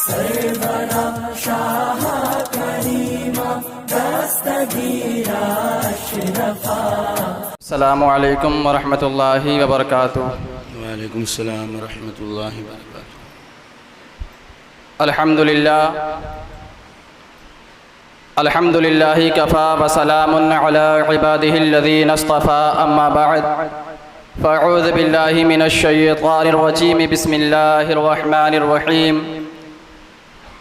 सरवरा शाह करीमा दस्तगीरा अशरफा। अस्सलामु अलैकुम व रहमतुल्लाहि व बरकातुहू। वालेकुम सलाम व रहमतुल्लाहि व बरकातुहू। अल्हम्दुलिल्लाहि कफ़ा व सलामुन अला इबादिहिल्लज़ीना इस्तफ़ा अम्मा बअद फ़अऊज़ु बिल्लाहि मिनश शैतानिर रजीम बिस्मिल्लाहिर रहमानिर रहीम।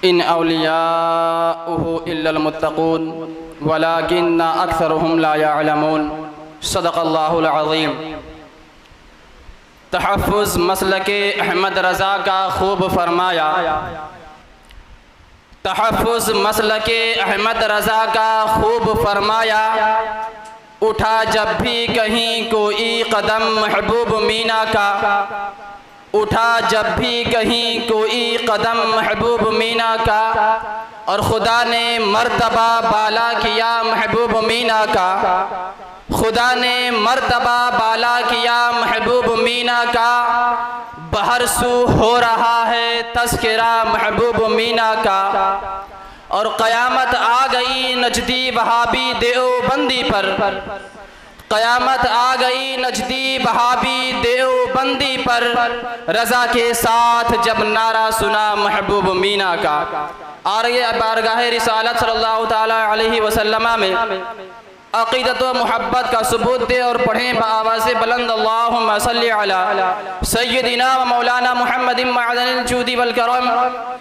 इन औलियाउहु इल्लल मुत्तक़ून वलाकिन्ना अक्सरुहुम ला यअलमून। सदक़ल्लाहुल अज़ीम। तहफ़्फ़ुज़ मसलके अहमद रज़ा का खूब फरमाया। तहफ़्फ़ुज़ मसलके अहमद रज़ा का खूब फरमाया। उठा जब भी कहीं कोई कदम महबूब मीना का, उठा जब भी कहीं कोई कदम महबूब मीना का, और खुदा ने मर्तबा बाला किया महबूब मीना का, खुदा ने मर्तबा बाला किया महबूब मीना का। बहरसू हो रहा है तज़किरा महबूब मीना का, और क़यामत आ गई नजदी वहाबी देवबंदी पर, क़यामत आ गई नजदी वहाबी देवबंदी पर। रज़ा के साथ जब नारा सुना महबूब मीना का। और ये बारगाह रिसालत सल्लल्लाहु ताला अलैहि वसल्लम में अक़ीदत व मुहब्बत का सबूत दे और पढ़ें बआवाज़ बुलंद अल्लाहुम्मा सल्लि अला सय्यदिना व मौलाना मुहम्मदिन मअदनिल जूदी वल करम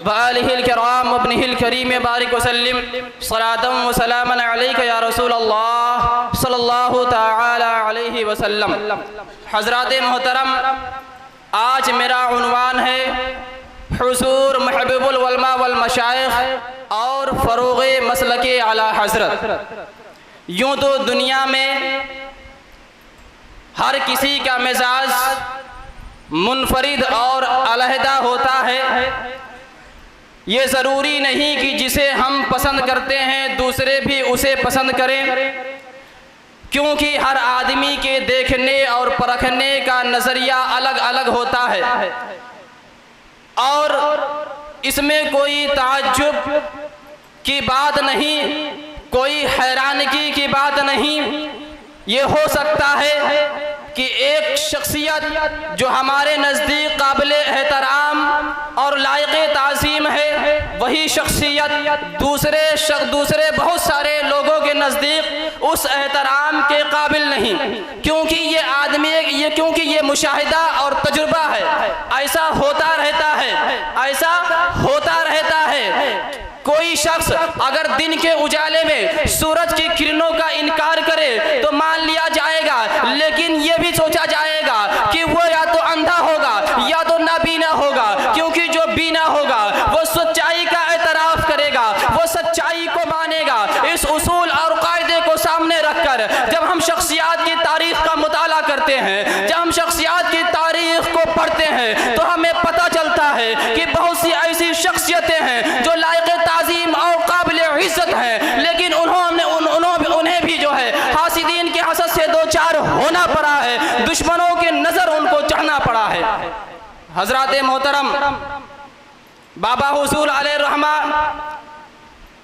व आलिहिल किराम व इब्निहिल करीम बारिक वसल्लिम सलातन व सलामन अलैका या रसूल अल्लाह सल्लल्लाहु ताला अलैहि वसल्लम। हज़रात मोहतरम, आज मेरा उन्वान है हुज़ूर महबूबुल उलमा वल मशाइख़ और फ़रोग़े मसलके आला हज़रत। यूँ तो दुनिया में हर किसी का मिजाज मुनफरिद और अलहदा होता है। ये ज़रूरी नहीं कि जिसे हम पसंद करते हैं दूसरे भी उसे पसंद करें, क्योंकि हर आदमी के देखने और परखने का नज़रिया अलग अलग होता है। और इसमें कोई ताज्जुब की बात नहीं, कोई हैरानगी की बात नहीं। ये हो सकता है कि एक शख्सियत जो हमारे नज़दीक काबिले एहतराम और लायक़े ताज़ीम है, वही शख्सियत दूसरे बहुत सारे लोगों के नज़दीक उस एहतराम के काबिल नहीं, क्योंकि ये आदमी क्योंकि ये मुशाहिदा और तजुर्बा है। ऐसा होता रहता है, ऐसा होता रहता है। कोई शख्स अगर दिन के उजाले में सूरज की किरणों का इनकार करे तो मान लिया जाएगा, लेकिन ये भी सोचा जाएगा कि वो या तो अंधा होगा या तो नाबीना होगा, क्योंकि जो बीना होगा वो सच्चाई का एतराफ़ करेगा, वो सच्चाई को मानेगा। इस उसूल और कायदे को सामने रखकर जब हम शख्सियात की तारीख़ का मुताला करते हैं, जब हम शख्सियात की तारीख़ को पढ़ते हैं, तो हमें पता चलता है कि बहुत सी ऐसी शख्सियतें हैं जो लायक़ ताज़ीम और काबिल इज़्ज़त हैं, लेकिन उन्हें भी जो है हासिदीन के हसद से दो चार होना पड़ा है, दुश्मनों के नज़र उनको चढ़ना पड़ा है। हज़रात मोहतरम, बाबा हुज़ूर अलैहि रहमा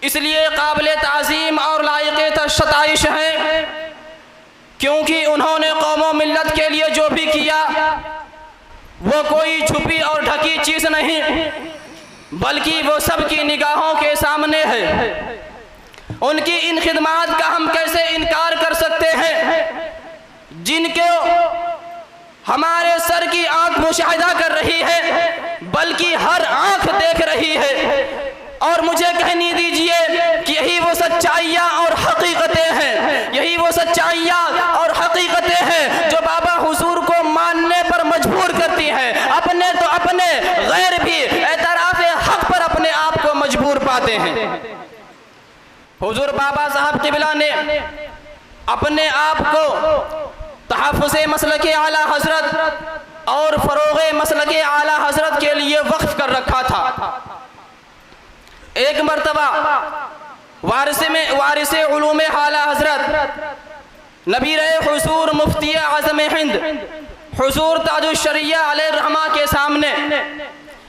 इसलिए काबिल ताज़ीम और लायक़ सताइश हैं क्योंकि उन्होंने कौम मिल्लत के लिए जो भी किया वो कोई छुपी और ढकी चीज़ नहीं, बल्कि वो सबकी निगाहों के सामने है। उनकी इन खिदमात का हम कैसे इनकार कर सकते हैं, जिनको हमारे सर की आंख मुशाहिदा कर रही है, बल्कि हर आंख देख रही है। और मुझे कहने दीजिए कि यही वो सच्चाइयाँ और हकीकतें हैं, यही वो सच्चाइयाँ और हकीकतें हैं जो बाबा हुजूर को मानने पर मजबूर करती हैं। अपने तो अपने, गैर भी एतराफ़े हक पर अपने आप को मजबूर पाते हैं। हुजूर बाबा साहब क़िबला ने अपने आप को तहफ़्फ़ुज़े मसलके आला हज़रत और फ़रोग़े मसलके आला हज़रत के लिए वक्फ़ कर रखा था। एक मरतबा वारिसे उलूम आला हज़रत नबी रहे हुजूर मुफ्ती आज़म हिंद हुजूर ताजुश शरिया अलैहि रहमा के सामने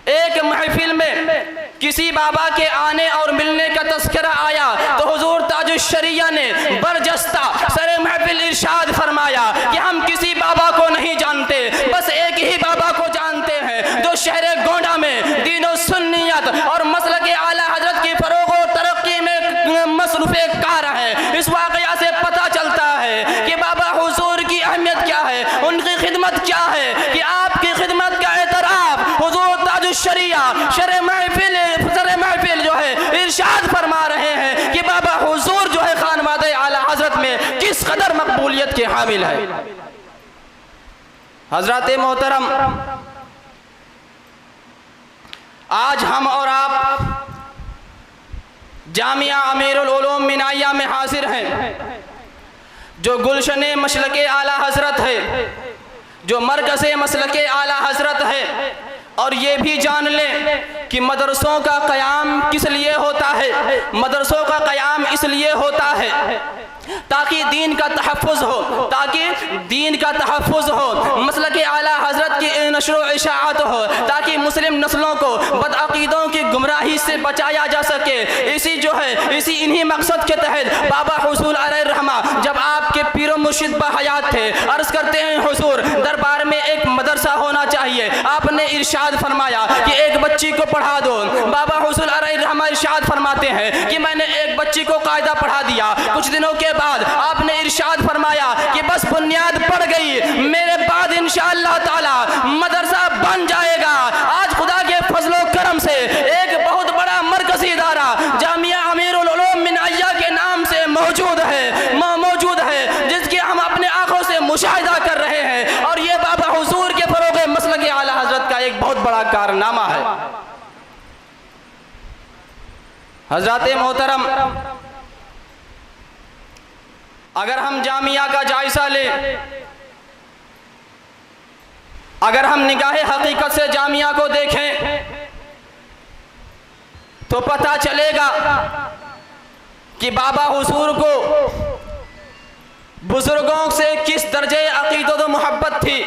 एक महफिल में किसी बाबा के आने और मिलने का तस्करा आया तो हुजूर ताजुश्शरिया ने बरजस्ता सरे महफिल इरशाद फरमाया कि हम किसी बाबा को नहीं जानते, बस एक ही बाबा को जानते हैं जो शहर गोंडा में दीनो सुन्नियत और मसलक आला हजरत की फरोग और तरक्की में मसरूफ़े कार है। इस वाक़या से पता चलता है कि बाबा हुजूर की अहमियत क्या है, उनकी खिदमत क्या है, कि आपकी खिदमत का एतराफ़ हुजूर ताजुश्शरिया शरे महफिल जो है इरशाद फरमा रहे हैं कि बाबा हुजूर जो है खानवादे आला हजरत में किस कदर मकबूलियत के हामिल है। हजरत मोहतरम, आज हम और आप जामिया अमीरुल उलूम मिनाइया में हाजिर हैं, जो गुलशन मसलके आला हजरत है, जो मरकज़े मसलके आला हजरत है। और ये भी जान लें कि मदरसों का क़याम किस लिए होता है। मदरसों का क़याम इसलिए होता है ताकि दीन का तहफ़्फ़ुज़ हो, ताकि दीन का तहफ़्फ़ुज़ हो, मसलके आला हजरत की नशर व इशाअत हो, ताकि मुस्लिम नस्लों को बदअक़ीदों की गुमराही से बचाया जा सके। इन्हीं मकसद के तहत बाबा हुजूर अलैहिर्रहमा जब आपके पीर मुर्शिद बहयात थे, अर्ज़ करते हैं हुजूर दरबार में एक मदरसा होना चाहिए। आपने इरशाद फरमाया कि एक बच्ची को पढ़ा दो। बाबा हुजूर अलैहिर्रहमा इरशाद फरमाते हैं कि मैंने एक बच्ची को कायदा पढ़ा दिया। कुछ दिनों के बाद आपने इरशाद फरमाया कि बस बुनियाद पड़ गई, मेरे बाद इंशाअल्लाह ताला मदरसा बन जाएगा। आज खुदा के फजलो करम से एक बहुत बड़ा मरकज़ी इदारा जामिया अमीरुल उलूम मिनाइया के नाम से मौजूद है, जिसकी हम अपने आंखों से मुशाहिदा कर रहे हैं। और ये बाबा हुजूर के फरोग़ मसलक आला हजरत का एक बहुत बड़ा कारनामा है। हजरत मोहतरम, अगर हम जामिया का जायज़ा लें, अगर हम निगाहे हकीकत से जामिया को देखें तो पता चलेगा कि बाबा हुजूर को बुजुर्गों से किस दर्जे अक़ीदत व मोहब्बत थी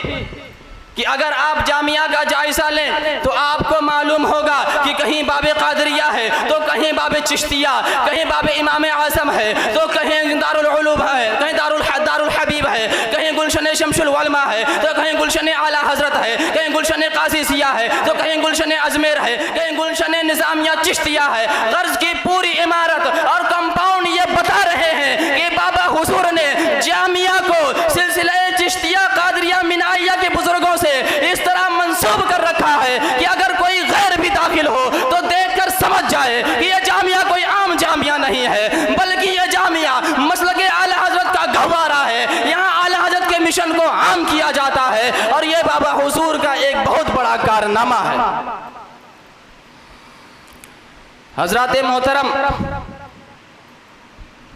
कि अगर आप जामिया का जायज़ा लें तो आपको मालूम होगा कि कहीं बाबे क़ादरिया है, तो कहीं बाबे चिश्तिया, कहीं बाबे इमाम आज़म है, तो कहीं दारुल उलूम है, कहीं दारुल हबीब है, कहीं गुलशन शमशुल उलमा है, तो कहीं गुलशन आला हजरत है, कहीं गुलशन कासिसिया है, तो कहीं गुलशन अजमेर है, कहीं गुलशन निज़ामिया चिश्तिया है। गर्ज की पूरी इमारत और कंपाउंड ये बता रहे हैं कि बाबा हुजूर ने जामिया को सिलसिला चिश्तिया कादरिया मिनाइया के बुजुर्गों से इस तरह मंसूब कर रखा है कि अगर कोई गैर भी दाखिल हो तो देखकर समझ जाए कि यह जामिया कोई आम जामिया नहीं है, बल्कि यह जामिया मसलके आला हजरत का गहवारा है। यहाँ आला हजरत के मिशन को आम किया जाता है और यह बाबा हुजूर का एक बहुत बड़ा कारनामा है। हजरत मोहतरम,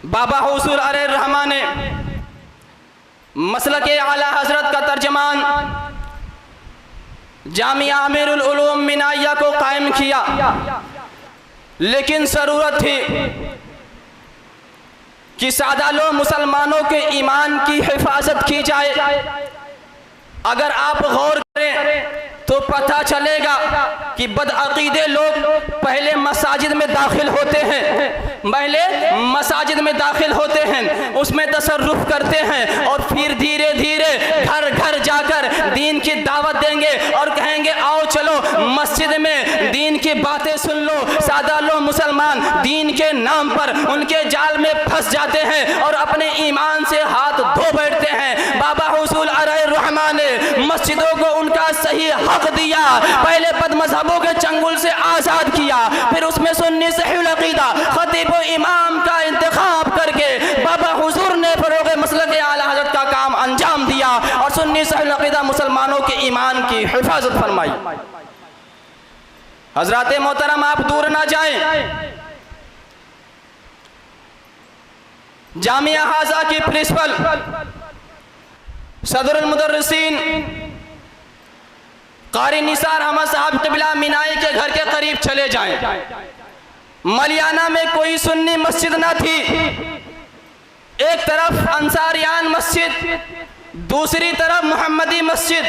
बाबा हुजूर अलैहिर्रहमा ने मसलके आला हजरत का तर्जमान जामिया अमीरुल उलूम मिनाइया को कायम किया, लेकिन ज़रूरत थी कि सादा लोग मुसलमानों के ईमान की हिफाजत की जाए। अगर आप गौर करें तो पता चलेगा कि बदअकीदे लोग पहले मसाजिद में दाखिल होते हैं, उसमें तसर्रुफ करते हैं और फिर धीरे धीरे घर घर जाकर दीन की दावत देंगे और कहेंगे आओ चलो मस्जिद में दीन की बातें सुन लो। सादा लोग मुसलमान दीन के नाम पर उनके जाल में फंस जाते हैं और अपने ईमान से हाथ धो बैठते हैं। बाबा हुजूर अलैहिर्रहमा ने मस्जिदों को उनका सही हक दिया, पहले बद मजहबों के चंगुल से आज़ाद किया, फिर उसमें सुन्नी सहीहुल अक़ीदा खतीब व इमाम का इंतखाब करके बाबा हुजूर ने फरोग़ मसलक आला हज़रत का काम अंजाम दिया और सुन्नी सहीहुल अक़ीदा मुसलमानों के ईमान की हिफाजत फरमाई। हज़रात मोहतरम, आप दूर ना जाएं, जामिया हाजा की प्रिंसिपल सदरुल मुदर्रिसीन कारी निसार अहमद साहब क़िबला मिनाई के घर के करीब चले जाएं। मलियाना में कोई सुन्नी मस्जिद ना थी, एक तरफ अंसारियान मस्जिद, दूसरी तरफ मोहम्मदी मस्जिद,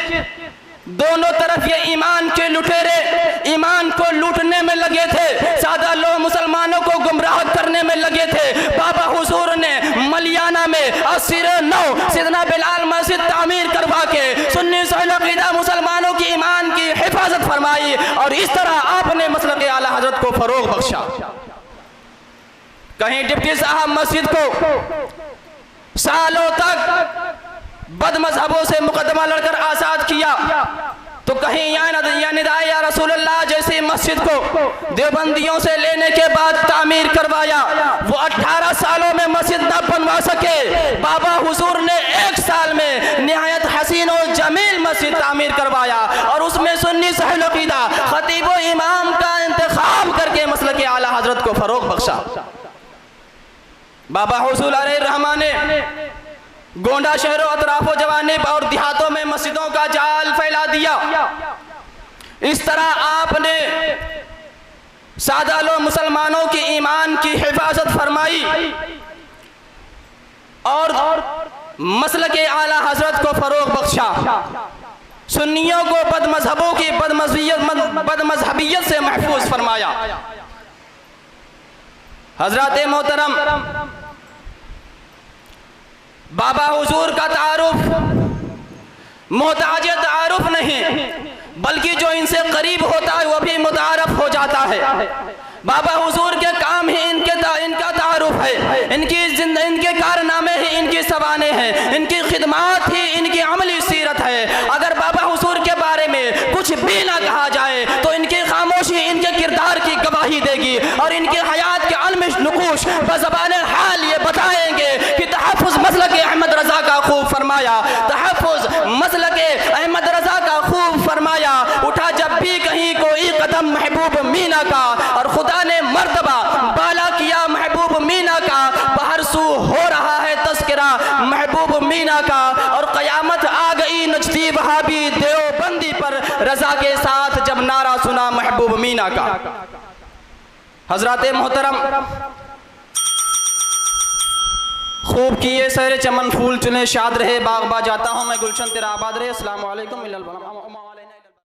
दोनों तरफ ये ईमान के लुटेरे ईमान को लूटने में लगे थे, सादा लोग मुसलमानों को गुमराह करने में लगे थे। बाबा हुजूर ने मलियाना में असीर नौ सिदना बिलाल मस्जिद तामीर करवा के सुन्नी सहल अक़ीदा मुसलमानों की ईमान की हिफाजत फरमाई और इस तरह आपने मसलक आला हजरत को फरोग बख्शा। कहीं डिप्टी साहब मस्जिद को सालों तक बदमजहबों से मुकदमा लड़कर आजाद किया, तो कहीं या निदाए या रसूलुल्लाह जैसी मस्जिद को देवबंदियों से लेने के बाद तामीर करवाया। वो 18 सालों में मस्जिद न बनवा सके, बाबा हुजूर ने 1 साल में निहायत हसीन और जमील मस्जिद तामीर करवाया और उसमें सुन्नी सहल अक़ीदा खतीब व इमाम का इंतखाब करके मसलक आला हजरत को फरोग बख्शा। बाबा हुजूर अलैहिर्रहमान ने गोंडा शहरों अतराफो जवानीब और देहातों में मस्जिदों का जाल फैला दिया। इस तरह आपने सादा लोग मुसलमानों की ईमान की हिफाजत फरमाई और मसलक आला हजरत को फरोग बख्शा। सुन्नियों को बदमजहबों की बदमजहबियत से महफूज फरमाया। हजरत मोहतरम बाबा हुजूर का तारुफ मोहताज तारुफ नहीं, बल्कि जो इनसे करीब होता है वह भी मुतारफ हो जाता है। बाबा हुजूर के काम ही इनका तारुफ है, इनके कारनामे ही इनकी सवाने हैं, इनकी खिदमात ही इनकी अमली सीरत है। अगर बाबा हुजूर के बारे में कुछ भी ना कहा जाए तो इनकी खामोशी इनके किरदार की गवाही देगी और इनके हयात के अलमिश नुकूश बज़बान हाल ये बताएंगे कि तहफ़्फ़ुज़ मसलक अहमद रज़ा का खूब फरमाया, तहफ़्फ़ुज़ मसलक अहमद रज़ा का खूब फरमाया। उठा जब भी कहीं कोई कदम महबूब मीना का और खुदा ने मर्तबा बाला किया महबूब मीना का, बाहर सू हो रहा है तस्करा महबूब मीना का और क़यामत आ गई नजदी वहाबी देवबंदी पर रज़ा के साथ जब नारा सुना महबूब मीना का। हजरत मोहतरम खूब किए सैर चमन फूल चुने शाद रहे बागबा जाता हूँ मैं गुलशन तेरा आबाद रहे। अस्सलाम वालेकुम।